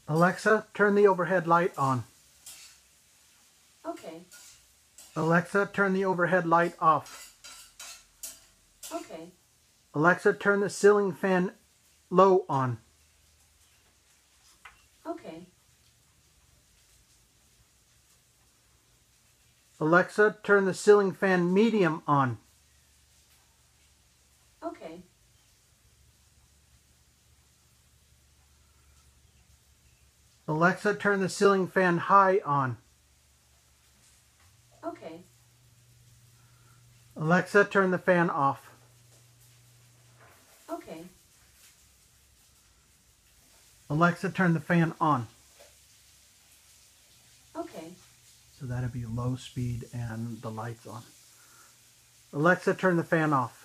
Alexa, turn the overhead light on. Okay. Alexa, turn the overhead light off. Okay. Alexa, turn the ceiling fan low on. Okay. Alexa, turn the ceiling fan medium on. Okay. Alexa, turn the ceiling fan high on. Okay. Alexa, turn the fan off. Okay. Alexa, turn the fan on. Okay. So that'd be low speed and the lights on. Alexa, turn the fan off.